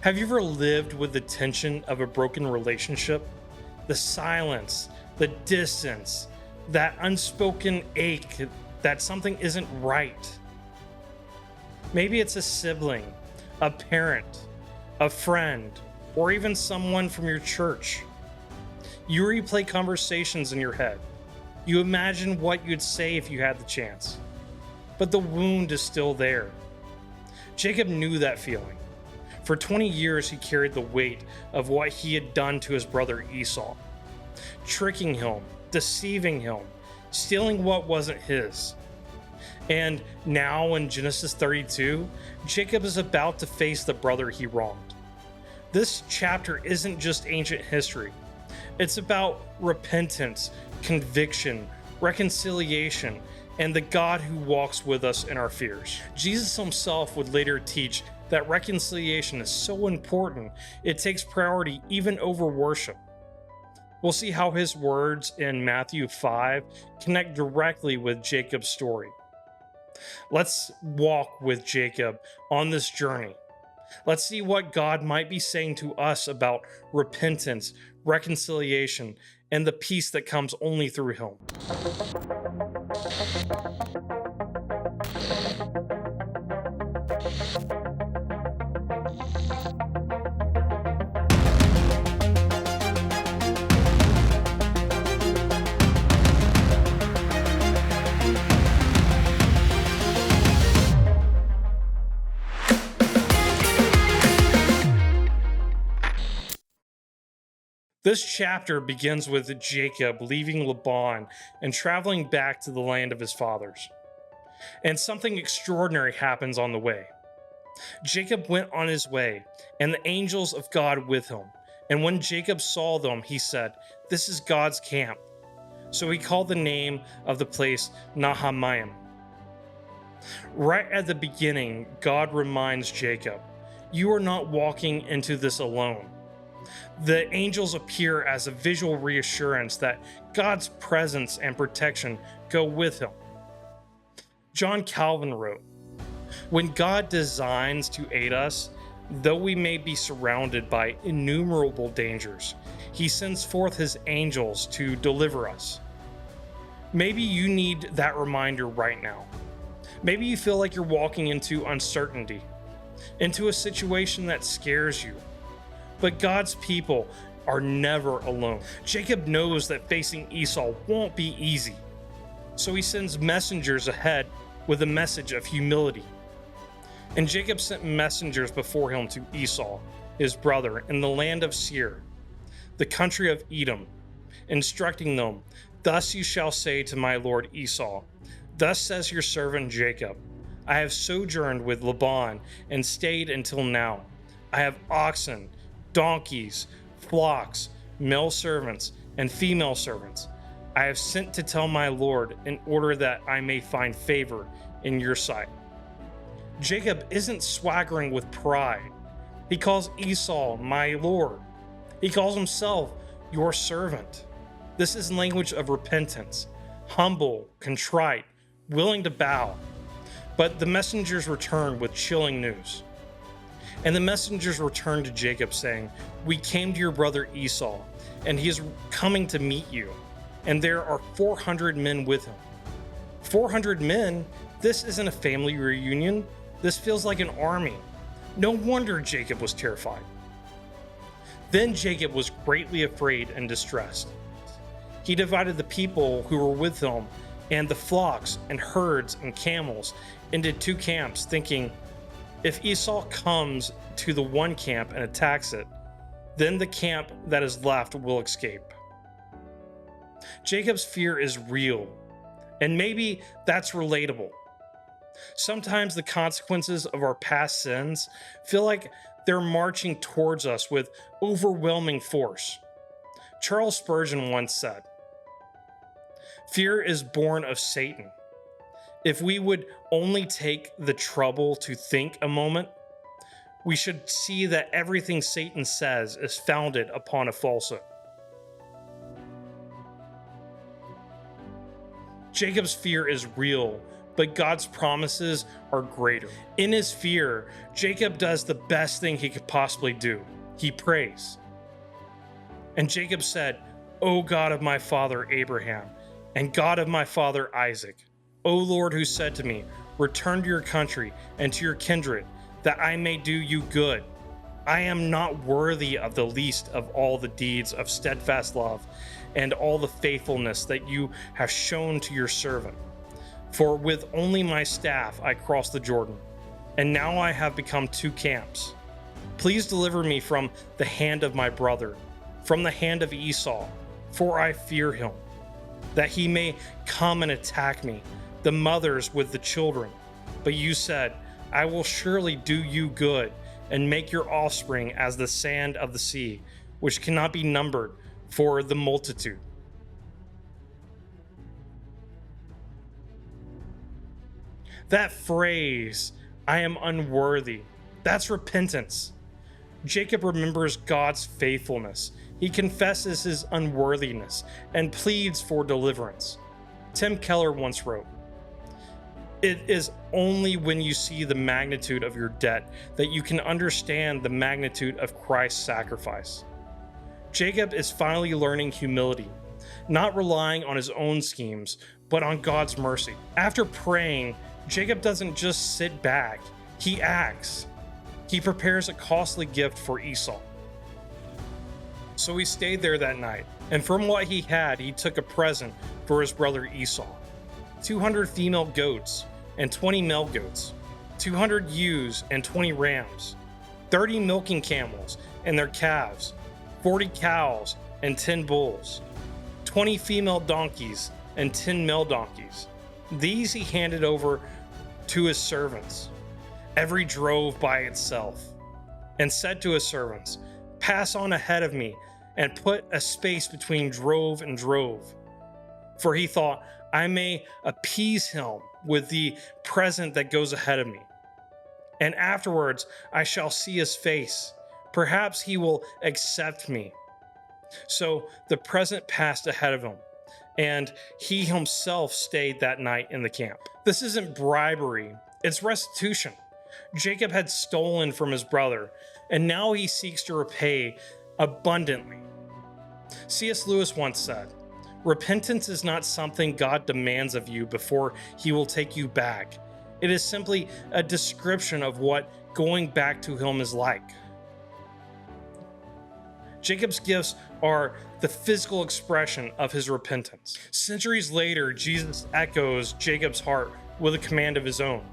Have you ever lived with the tension of a broken relationship? The silence, the distance, that unspoken ache that something isn't right. Maybe it's a sibling, a parent, a friend, or even someone from your church. You replay conversations in your head. You imagine what you'd say if you had the chance. But the wound is still there. Jacob knew that feeling. For 20 years, he carried the weight of what he had done to his brother Esau, tricking him, deceiving him, stealing what wasn't his. And now in Genesis 32, Jacob is about to face the brother he wronged. This chapter isn't just ancient history. It's about repentance, conviction, reconciliation, and the God who walks with us in our fears. Jesus himself would later teach that reconciliation is so important, it takes priority even over worship. We'll see how his words in Matthew 5 connect directly with Jacob's story. Let's walk with Jacob on this journey. Let's see what God might be saying to us about repentance, reconciliation, and the peace that comes only through him. This chapter begins with Jacob leaving Laban and traveling back to the land of his fathers. And something extraordinary happens on the way. Jacob went on his way, and the angels of God with him. And when Jacob saw them, he said, "This is God's camp." So he called the name of the place Nahamaim. Right at the beginning, God reminds Jacob, "You are not walking into this alone." The angels appear as a visual reassurance that God's presence and protection go with him. John Calvin wrote, "When God designs to aid us, though we may be surrounded by innumerable dangers, he sends forth his angels to deliver us." Maybe you need that reminder right now. Maybe you feel like you're walking into uncertainty, into a situation that scares you. But God's people are never alone. Jacob knows that facing Esau won't be easy. So he sends messengers ahead with a message of humility. And Jacob sent messengers before him to Esau, his brother, in the land of Seir, the country of Edom, instructing them, "Thus you shall say to my lord Esau, thus says your servant Jacob, I have sojourned with Laban and stayed until now. I have oxen, donkeys, flocks, male servants, and female servants. I have sent to tell my lord in order that I may find favor in your sight." Jacob isn't swaggering with pride. He calls Esau my lord. He calls himself your servant. This is language of repentance, humble, contrite, willing to bow. But the messengers return with chilling news. And the messengers returned to Jacob saying, "We came to your brother Esau, and he is coming to meet you, and there are 400 men with him." 400 men? This isn't a family reunion. This feels like an army. No wonder Jacob was terrified. Then Jacob was greatly afraid and distressed. He divided the people who were with him and the flocks and herds and camels into two camps, thinking, if Esau comes to the one camp and attacks it, then the camp that is left will escape. Jacob's fear is real, and maybe that's relatable. Sometimes the consequences of our past sins feel like they're marching towards us with overwhelming force. Charles Spurgeon once said, "Fear is born of Satan. If we would only take the trouble to think a moment, we should see that everything Satan says is founded upon a falsehood." Jacob's fear is real, but God's promises are greater. In his fear, Jacob does the best thing he could possibly do. He prays. And Jacob said, "O God of my father Abraham, and God of my father Isaac, O Lord, who said to me, return to your country and to your kindred, that I may do you good. I am not worthy of the least of all the deeds of steadfast love and all the faithfulness that you have shown to your servant. For with only my staff I crossed the Jordan, and now I have become two camps. Please deliver me from the hand of my brother, from the hand of Esau, for I fear him, that he may come and attack me, the mothers with the children. But you said, I will surely do you good and make your offspring as the sand of the sea, which cannot be numbered for the multitude." That phrase, "I am unworthy," that's repentance. Jacob remembers God's faithfulness. He confesses his unworthiness and pleads for deliverance. Tim Keller once wrote, "It is only when you see the magnitude of your debt that you can understand the magnitude of Christ's sacrifice." Jacob is finally learning humility, not relying on his own schemes, but on God's mercy. After praying, Jacob doesn't just sit back, he acts. He prepares a costly gift for Esau. So he stayed there that night, and from what he had, he took a present for his brother Esau: 200 female goats and 20 male goats, 200 ewes and 20 rams, 30 milking camels and their calves, 40 cows and 10 bulls, 20 female donkeys and 10 male donkeys. These he handed over to his servants, every drove by itself, and said to his servants, "Pass on ahead of me and put a space between drove and drove." For he thought, "I may appease him with the present that goes ahead of me, and afterwards I shall see his face. Perhaps he will accept me." So the present passed ahead of him, and he himself stayed that night in the camp. This isn't bribery, it's restitution. Jacob had stolen from his brother, and now he seeks to repay abundantly. C.S. Lewis once said, "Repentance is not something God demands of you before he will take you back. It is simply a description of what going back to him is like." Jacob's gifts are the physical expression of his repentance. Centuries later, Jesus echoes Jacob's heart with a command of his own.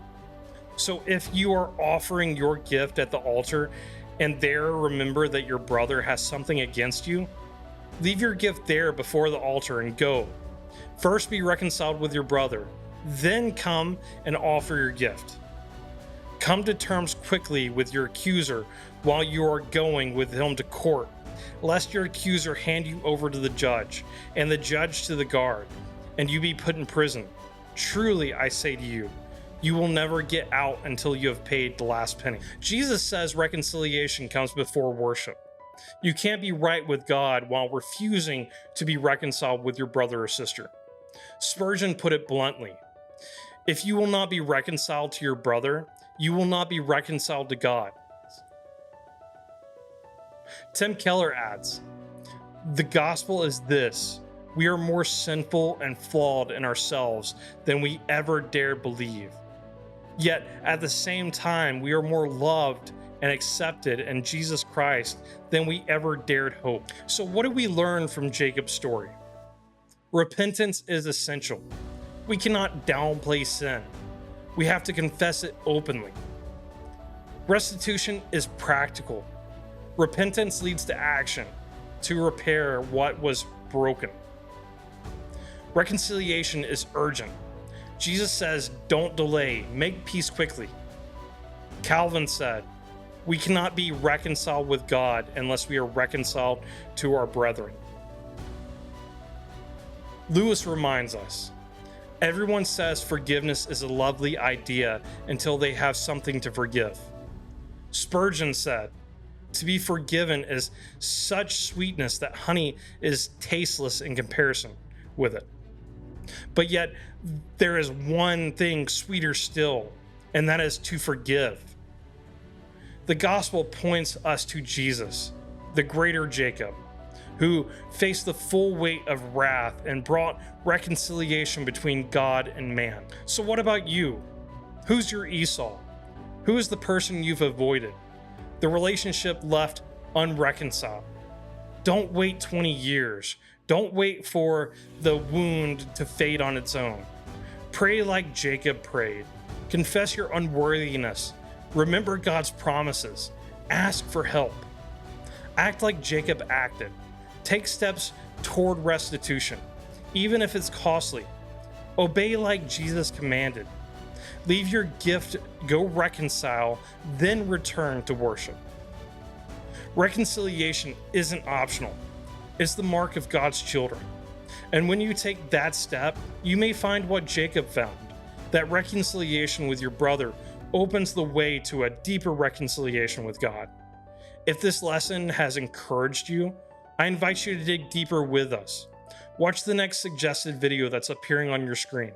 So if you are offering your gift at the altar and there remember that your brother has something against you, leave your gift there before the altar and go. First be reconciled with your brother, then come and offer your gift. Come to terms quickly with your accuser while you are going with him to court, lest your accuser hand you over to the judge, and the judge to the guard, and you be put in prison. Truly, I say to you, you will never get out until you have paid the last penny. Jesus says reconciliation comes before worship. You can't be right with God while refusing to be reconciled with your brother or sister. Spurgeon put it bluntly, "If you will not be reconciled to your brother, you will not be reconciled to God." Tim Keller adds, "The gospel is this: we are more sinful and flawed in ourselves than we ever dared believe. Yet at the same time, we are more loved and accepted in Jesus Christ than we ever dared hope." So what do we learn from Jacob's story? Repentance is essential. We cannot downplay sin. We have to confess it openly. Restitution is practical. Repentance leads to action, to repair what was broken. Reconciliation is urgent. Jesus says, "Don't delay, make peace quickly." Calvin said, "We cannot be reconciled with God unless we are reconciled to our brethren." Lewis reminds us, "Everyone says forgiveness is a lovely idea until they have something to forgive." Spurgeon said, "To be forgiven is such sweetness that honey is tasteless in comparison with it." But yet, there is one thing sweeter still, and that is to forgive. The gospel points us to Jesus, the greater Jacob, who faced the full weight of wrath and brought reconciliation between God and man. So, what about you? Who's your Esau? Who is the person you've avoided? The relationship left unreconciled? Don't wait 20 years. Don't wait for the wound to fade on its own. Pray like Jacob prayed. Confess your unworthiness. Remember God's promises. Ask for help. Act like Jacob acted. Take steps toward restitution, even if it's costly. Obey like Jesus commanded. Leave your gift, go reconcile, then return to worship. Reconciliation isn't optional. It's the mark of God's children. And when you take that step, you may find what Jacob found. That reconciliation with your brother opens the way to a deeper reconciliation with God. If this lesson has encouraged you, I invite you to dig deeper with us. Watch the next suggested video that's appearing on your screen.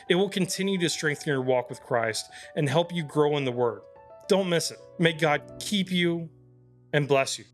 It will continue to strengthen your walk with Christ and help you grow in the Word. Don't miss it. May God keep you and bless you.